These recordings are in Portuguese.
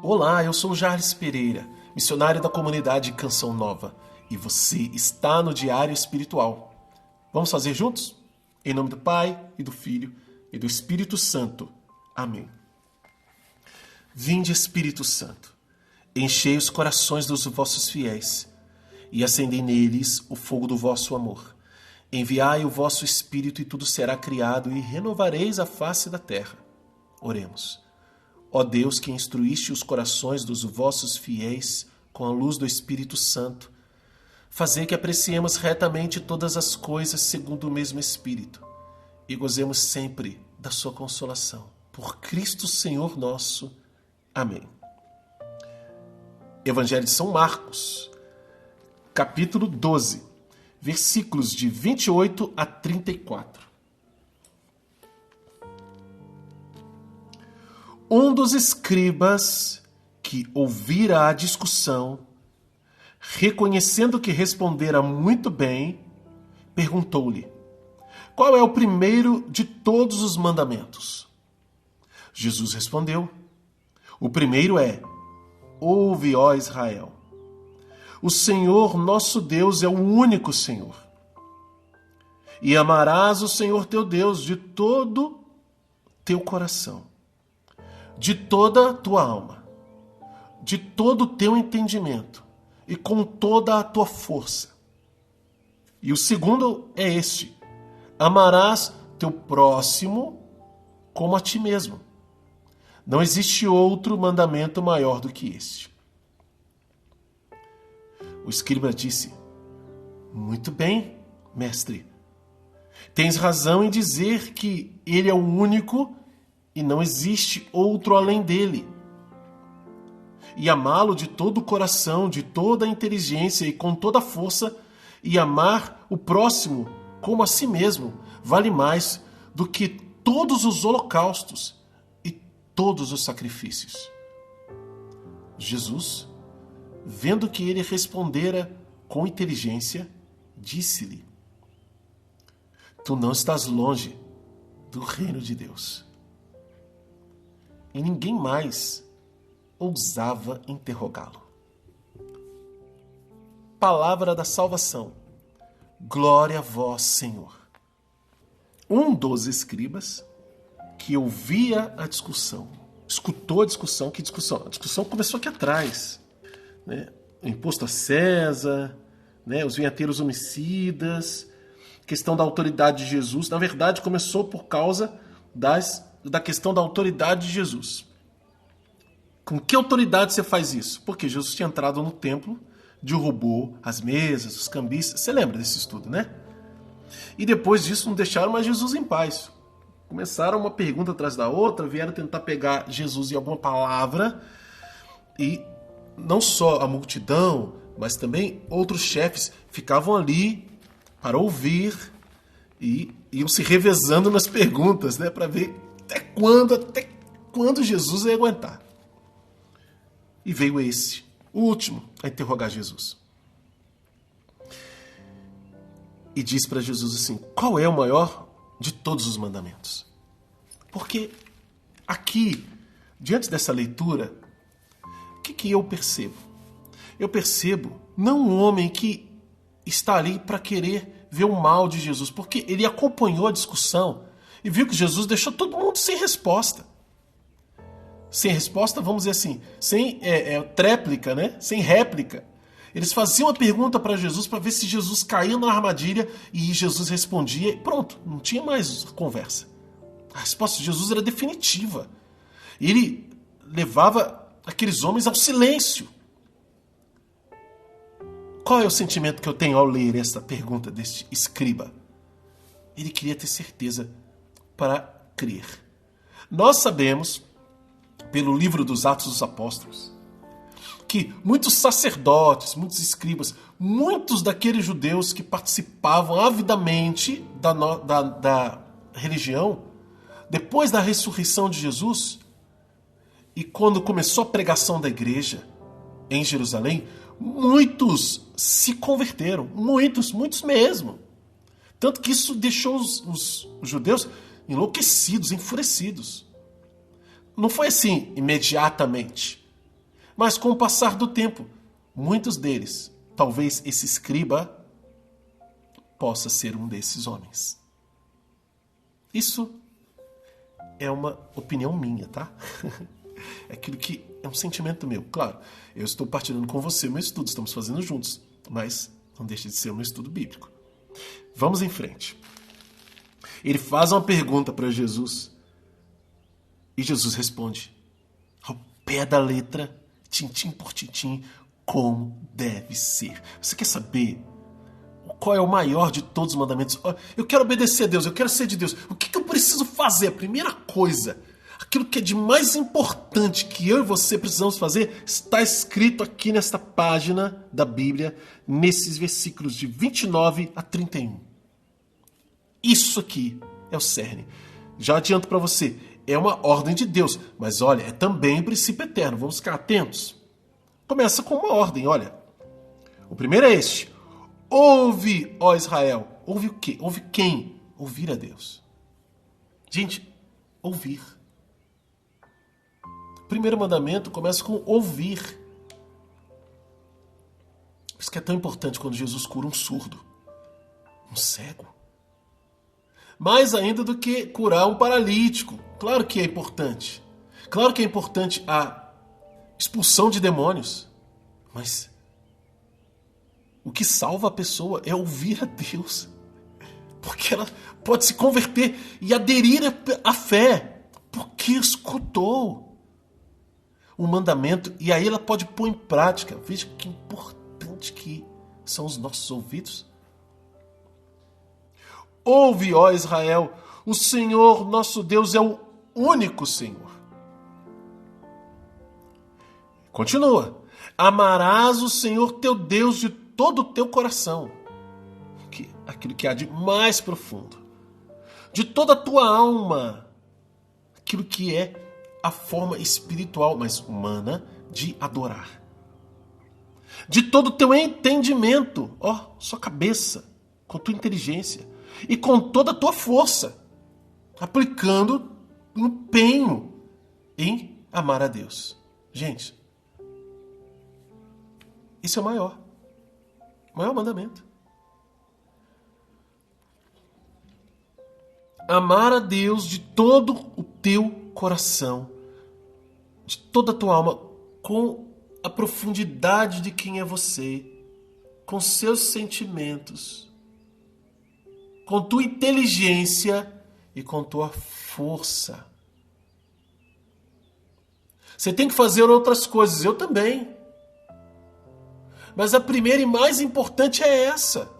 Olá, eu sou o Jarles Pereira, missionário da comunidade Canção Nova, e você está no Diário Espiritual. Vamos fazer juntos? Em nome do Pai, e do Filho, e do Espírito Santo. Amém. Vinde, Espírito Santo, enchei os corações dos vossos fiéis, e acendei neles o fogo do vosso amor. Enviai o vosso Espírito, e tudo será criado, e renovareis a face da terra. Oremos. Ó Deus, que instruíste os corações dos vossos fiéis com a luz do Espírito Santo, fazei que apreciemos retamente todas as coisas segundo o mesmo Espírito e gozemos sempre da sua consolação. Por Cristo Senhor nosso. Amém. Evangelho de São Marcos, capítulo 12, versículos de 28 a 34. Um dos escribas que ouvira a discussão, reconhecendo que respondera muito bem, perguntou-lhe: qual é o primeiro de todos os mandamentos? Jesus respondeu: o primeiro é: ouve, ó Israel, o Senhor nosso Deus é o único Senhor. E amarás o Senhor teu Deus de todo teu coração, de toda a tua alma, de todo o teu entendimento e com toda a tua força. E o segundo é este: amarás teu próximo como a ti mesmo. Não existe outro mandamento maior do que este. O escriba disse: muito bem, mestre. Tens razão em dizer que ele é o único e não existe outro além dele. E amá-lo de todo o coração, de toda a inteligência e com toda a força, e amar o próximo como a si mesmo, vale mais do que todos os holocaustos e todos os sacrifícios. Jesus, vendo que ele respondera com inteligência, disse-lhe: tu não estás longe do reino de Deus. E ninguém mais ousava interrogá-lo. Palavra da salvação. Glória a vós, Senhor. Um dos escribas que ouvia a discussão, escutou a discussão. Que discussão? A discussão começou aqui atrás, né? O imposto a César, né? Os vinhateiros homicidas, questão da autoridade de Jesus. Na verdade, começou por causa da questão da autoridade de Jesus. Com que autoridade você faz isso? Porque Jesus tinha entrado no templo, derrubou as mesas, os cambistas. Você lembra desse estudo, né? E depois disso não deixaram mais Jesus em paz. Começaram uma pergunta atrás da outra, vieram tentar pegar Jesus em alguma palavra, e não só a multidão, mas também outros chefes ficavam ali para ouvir e iam se revezando nas perguntas, né, para ver até quando Jesus ia aguentar. E veio esse, o último, a interrogar Jesus. E disse para Jesus assim: qual é o maior de todos os mandamentos? Porque aqui, diante dessa leitura, o que eu percebo? Eu percebo não um homem que está ali para querer ver o mal de Jesus, porque ele acompanhou a discussão e viu que Jesus deixou todo mundo sem resposta. Sem resposta, vamos dizer assim, sem tréplica, né? Sem réplica. Eles faziam a pergunta para Jesus para ver se Jesus caía na armadilha, e Jesus respondia e pronto, não tinha mais conversa. A resposta de Jesus era definitiva. Ele levava aqueles homens ao silêncio. Qual é o sentimento que eu tenho ao ler esta pergunta deste escriba? Ele queria ter certeza para crer. Nós sabemos, pelo livro dos Atos dos Apóstolos, que muitos sacerdotes, muitos escribas, muitos daqueles judeus que participavam avidamente da religião, depois da ressurreição de Jesus, e quando começou a pregação da igreja em Jerusalém, muitos se converteram, muitos mesmo. Tanto que isso deixou os judeus enlouquecidos, enfurecidos. Não foi assim imediatamente. Mas com o passar do tempo, muitos deles, talvez esse escriba possa ser um desses homens. Isso é uma opinião minha, tá? É aquilo que é um sentimento meu. Claro, eu estou partilhando com você o meu estudo, estamos fazendo juntos, mas não deixa de ser um estudo bíblico. Vamos em frente. Ele faz uma pergunta para Jesus e Jesus responde ao pé da letra, tintim por tintim, como deve ser. Você quer saber qual é o maior de todos os mandamentos? Eu quero obedecer a Deus, eu quero ser de Deus. O que eu preciso fazer? A primeira coisa, aquilo que é de mais importante que eu e você precisamos fazer, está escrito aqui nesta página da Bíblia, nesses versículos de 29 a 31. Isso aqui é o cerne. Já adianto para você, é uma ordem de Deus, mas olha, é também um princípio eterno. Vamos ficar atentos. Começa com uma ordem, olha. O primeiro é este. Ouve, ó Israel. Ouve o quê? Ouve quem? Ouvir a Deus. Gente, ouvir. O primeiro mandamento começa com ouvir. Por isso que é tão importante quando Jesus cura um surdo, um cego. Mais ainda do que curar um paralítico. Claro que é importante. Claro que é importante a expulsão de demônios. Mas o que salva a pessoa é ouvir a Deus. Porque ela pode se converter e aderir à fé. Porque escutou o mandamento e aí ela pode pôr em prática. Veja que importante que são os nossos ouvidos. Ouve, ó Israel, o Senhor nosso Deus é o único Senhor. Continua. Amarás o Senhor teu Deus de todo o teu coração. Aquilo que há de mais profundo. De toda a tua alma. Aquilo que é a forma espiritual, mas humana, de adorar. De todo o teu entendimento, ó, sua cabeça, com tua inteligência. E com toda a tua força, aplicando empenho em amar a Deus. Gente, isso é o maior mandamento. Amar a Deus de todo o teu coração, de toda a tua alma, com a profundidade de quem é você, com seus sentimentos, com tua inteligência e com tua força. Você tem que fazer outras coisas, eu também. Mas a primeira e mais importante é essa.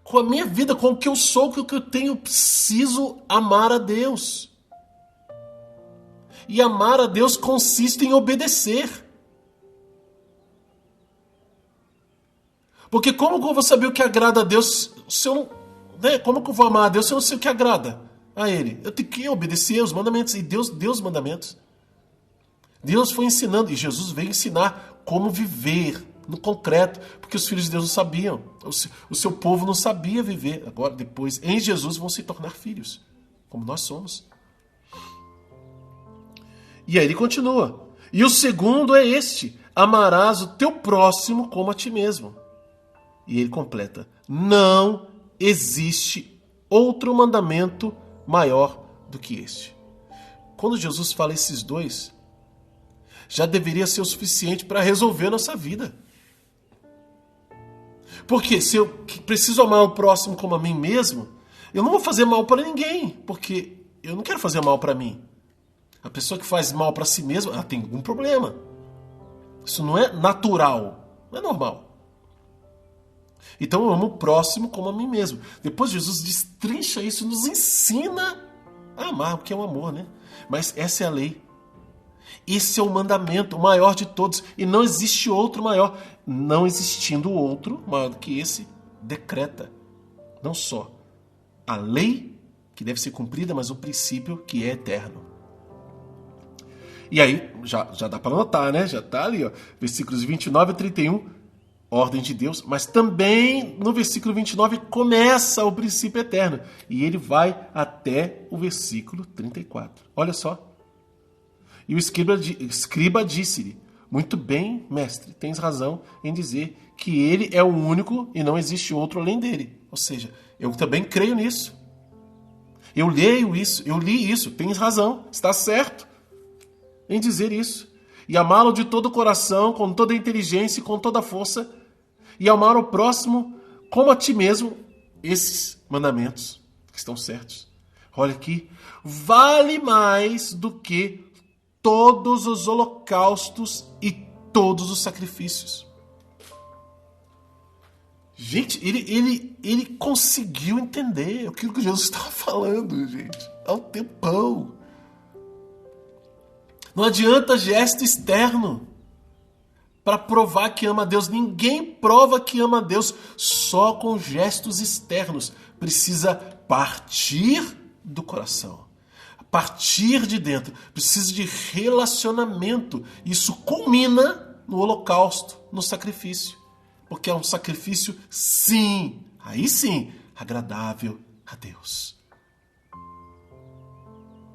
Com a minha vida, com o que eu sou, com o que eu tenho, eu preciso amar a Deus. E amar a Deus consiste em obedecer. Porque como que eu vou saber o que agrada a Deus se eu não... Como que eu vou amar a Deus se eu não sei o que agrada a Ele? Eu tenho que obedecer os mandamentos. E Deus deu os mandamentos. Deus foi ensinando. E Jesus veio ensinar como viver no concreto. Porque os filhos de Deus não sabiam. O seu povo não sabia viver. Agora, depois, em Jesus, vão se tornar filhos. Como nós somos. E aí ele continua. E o segundo é este. Amarás o teu próximo como a ti mesmo. E ele completa. Não existe outro mandamento maior do que este. Quando Jesus fala esses dois, já deveria ser o suficiente para resolver a nossa vida. Porque se eu preciso amar o próximo como a mim mesmo, eu não vou fazer mal para ninguém, porque eu não quero fazer mal para mim. A pessoa que faz mal para si mesma, ela tem algum problema. Isso não é natural, não é normal. Então eu amo o próximo como a mim mesmo. Depois Jesus destrincha isso, nos ensina a amar, o que é o amor, né? Mas essa é a lei. Esse é o mandamento, o maior de todos. E não existe outro maior. Não existindo outro maior do que esse, decreta não só a lei, que deve ser cumprida, mas o princípio que é eterno. E aí, já dá para notar, né? Já está ali, ó, versículos 29 a 31, ordem de Deus, mas também no versículo 29 começa o princípio eterno. E ele vai até o versículo 34. Olha só. E o escriba disse-lhe, Muito bem, mestre, tens razão em dizer que ele é o único e não existe outro além dele. Ou seja, eu também creio nisso. Eu leio isso, eu li isso, tens razão, está certo em dizer isso. E amá-lo de todo o coração, com toda a inteligência e com toda a força, e amar o próximo como a ti mesmo, esses mandamentos que estão certos. Olha aqui, vale mais do que todos os holocaustos e todos os sacrifícios. Gente, ele conseguiu entender aquilo que Jesus estava falando, gente, há um tempão. Não adianta gesto externo para provar que ama a Deus. Ninguém prova que ama a Deus só com gestos externos. Precisa partir do coração, partir de dentro. Precisa de relacionamento. Isso culmina no holocausto, no sacrifício. Porque é um sacrifício, sim, aí sim, agradável a Deus.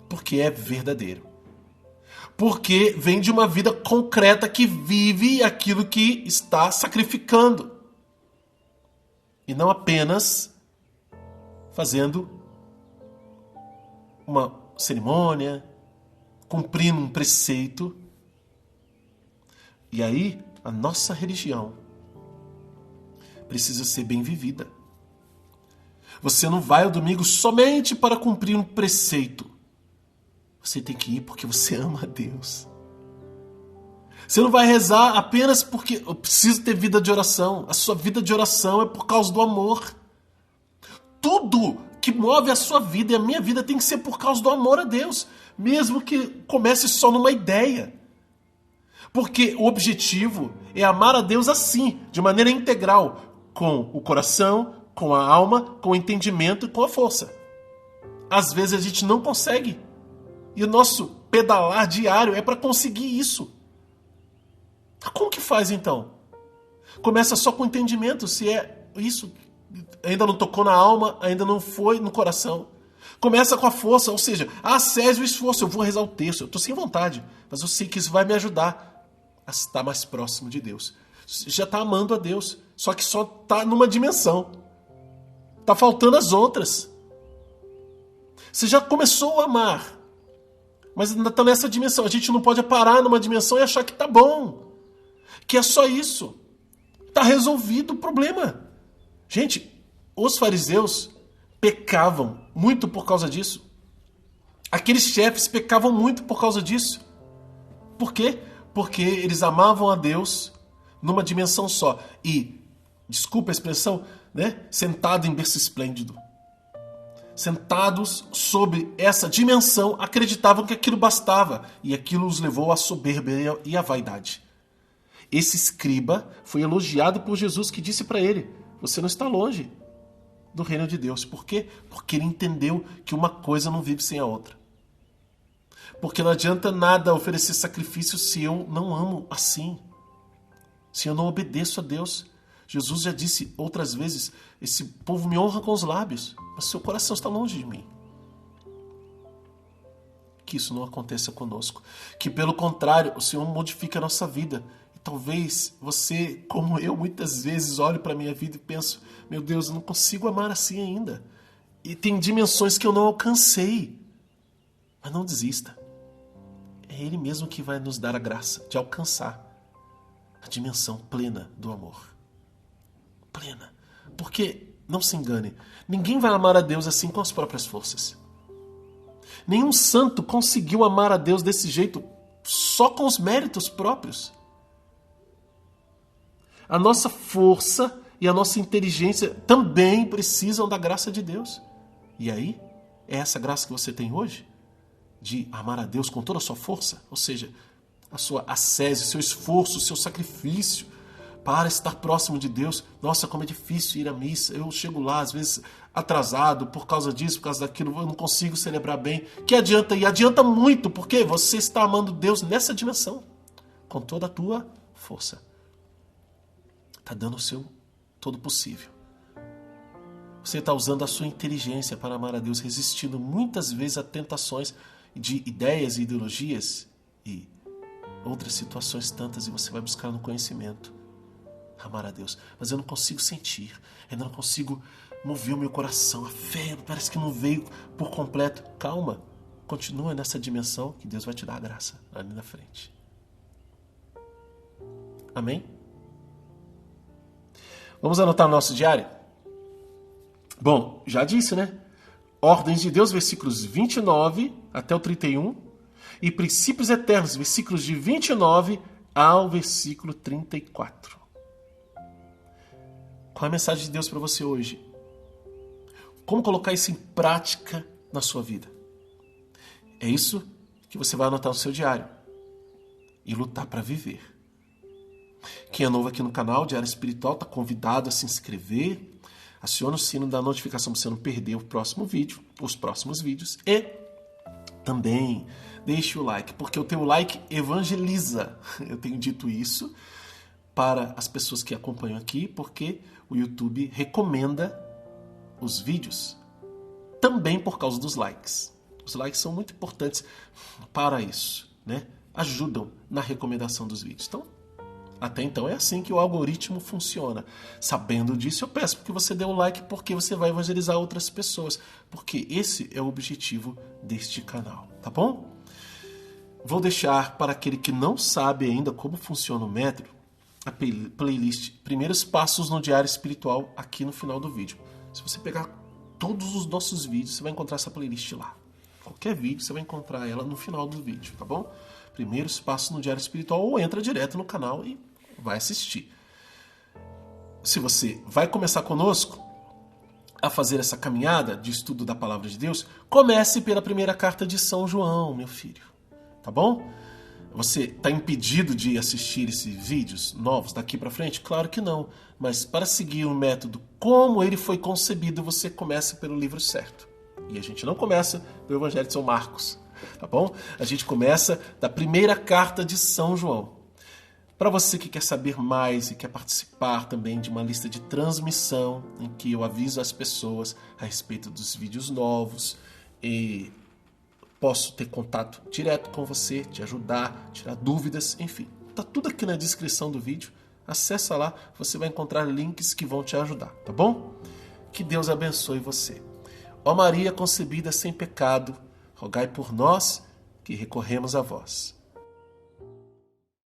Porque é verdadeiro. Porque vem de uma vida concreta que vive aquilo que está sacrificando. E não apenas fazendo uma cerimônia, cumprindo um preceito. E aí, a nossa religião precisa ser bem vivida. Você não vai ao domingo somente para cumprir um preceito. Você tem que ir porque você ama a Deus. Você não vai rezar apenas porque eu preciso ter vida de oração. A sua vida de oração é por causa do amor. Tudo que move a sua vida e a minha vida tem que ser por causa do amor a Deus. Mesmo que comece só numa ideia. Porque o objetivo é amar a Deus assim, de maneira integral. Com o coração, com a alma, com o entendimento e com a força. Às vezes a gente não consegue. E o nosso pedalar diário é para conseguir isso. Como que faz então? Começa só com o entendimento, se é isso. Ainda não tocou na alma, ainda não foi no coração. Começa com a força, ou seja, acesse o esforço. Eu vou rezar o texto, eu estou sem vontade, mas eu sei que isso vai me ajudar a estar mais próximo de Deus. Você já está amando a Deus, só que só está numa dimensão. Está faltando as outras. Você já começou a amar, mas ainda está nessa dimensão. A gente não pode parar numa dimensão e achar que está bom. Que é só isso. Está resolvido o problema. Gente, os fariseus pecavam muito por causa disso. Aqueles chefes pecavam muito por causa disso. Por quê? Porque eles amavam a Deus numa dimensão só. E, desculpa a expressão, né? Sentado em berço esplêndido. Sentados sobre essa dimensão, acreditavam que aquilo bastava. E aquilo os levou à soberba e à vaidade. Esse escriba foi elogiado por Jesus, que disse para ele: você não está longe do reino de Deus. Por quê? Porque ele entendeu que uma coisa não vive sem a outra. Porque não adianta nada oferecer sacrifício se eu não amo assim. Se eu não obedeço a Deus. Jesus já disse outras vezes: esse povo me honra com os lábios, mas seu coração está longe de mim. Que isso não aconteça conosco. Que pelo contrário, o Senhor modifique a nossa vida. E talvez você, como eu, muitas vezes olhe para a minha vida e penso: meu Deus, eu não consigo amar assim ainda. E tem dimensões que eu não alcancei. Mas não desista. É Ele mesmo que vai nos dar a graça de alcançar a dimensão plena do amor. Plena. Porque, não se engane, ninguém vai amar a Deus assim com as próprias forças. Nenhum santo conseguiu amar a Deus desse jeito só com os méritos próprios. A nossa força e a nossa inteligência também precisam da graça de Deus. E aí, é essa graça que você tem hoje? De amar a Deus com toda a sua força? Ou seja, a sua ascese, o seu esforço, o seu sacrifício para estar próximo de Deus. Nossa, como é difícil ir à missa. Eu chego lá, às vezes, atrasado por causa disso, por causa daquilo. Eu não consigo celebrar bem. Que adianta? E adianta muito, porque você está amando Deus nessa dimensão. Com toda a tua força. Está dando o seu todo possível. Você está usando a sua inteligência para amar a Deus, resistindo muitas vezes a tentações de ideias e ideologias e outras situações tantas e você vai buscar no conhecimento. Amar a Deus. Mas eu não consigo sentir, ainda não consigo mover o meu coração. A fé parece que não veio por completo. Calma, continua nessa dimensão que Deus vai te dar a graça ali na frente. Amém? Vamos anotar no nosso diário? Bom, já disse, né? Ordens de Deus, versículos 29 até o 31. E princípios eternos, versículos de 29 ao versículo 34. Qual é a mensagem de Deus para você hoje? Como colocar isso em prática na sua vida? É isso que você vai anotar no seu diário. E lutar para viver. Quem é novo aqui no canal, Diário Espiritual, está convidado a se inscrever. Aciona o sino da notificação para você não perder o próximo vídeo, os próximos vídeos. E também deixe o like, porque o teu like evangeliza. Eu tenho dito isso para as pessoas que acompanham aqui, porque o YouTube recomenda os vídeos também por causa dos likes. Os likes são muito importantes para isso, né? Ajudam na recomendação dos vídeos. Então, até então é assim que o algoritmo funciona. Sabendo disso, eu peço que você dê um like, porque você vai evangelizar outras pessoas, porque esse é o objetivo deste canal, tá bom? Vou deixar para aquele que não sabe ainda como funciona o método, a playlist Primeiros Passos no Diário Espiritual aqui no final do vídeo. Se você pegar todos os nossos vídeos, você vai encontrar essa playlist lá. Qualquer vídeo, você vai encontrar ela no final do vídeo, tá bom? Primeiros Passos no Diário Espiritual, ou entra direto no canal e vai assistir. Se você vai começar conosco a fazer essa caminhada de estudo da Palavra de Deus, comece pela primeira carta de São João, meu filho. Tá bom? Você está impedido de assistir esses vídeos novos daqui para frente? Claro que não. Mas para seguir o método como ele foi concebido, você começa pelo livro certo. E a gente não começa pelo Evangelho de São Marcos. Tá bom? A gente começa da primeira carta de São João. Para você que quer saber mais e quer participar também de uma lista de transmissão em que eu aviso as pessoas a respeito dos vídeos novos e posso ter contato direto com você, te ajudar, tirar dúvidas, enfim. Tá tudo aqui na descrição do vídeo. Acessa lá, você vai encontrar links que vão te ajudar, tá bom? Que Deus abençoe você. Ó Maria concebida sem pecado, rogai por nós que recorremos a vós.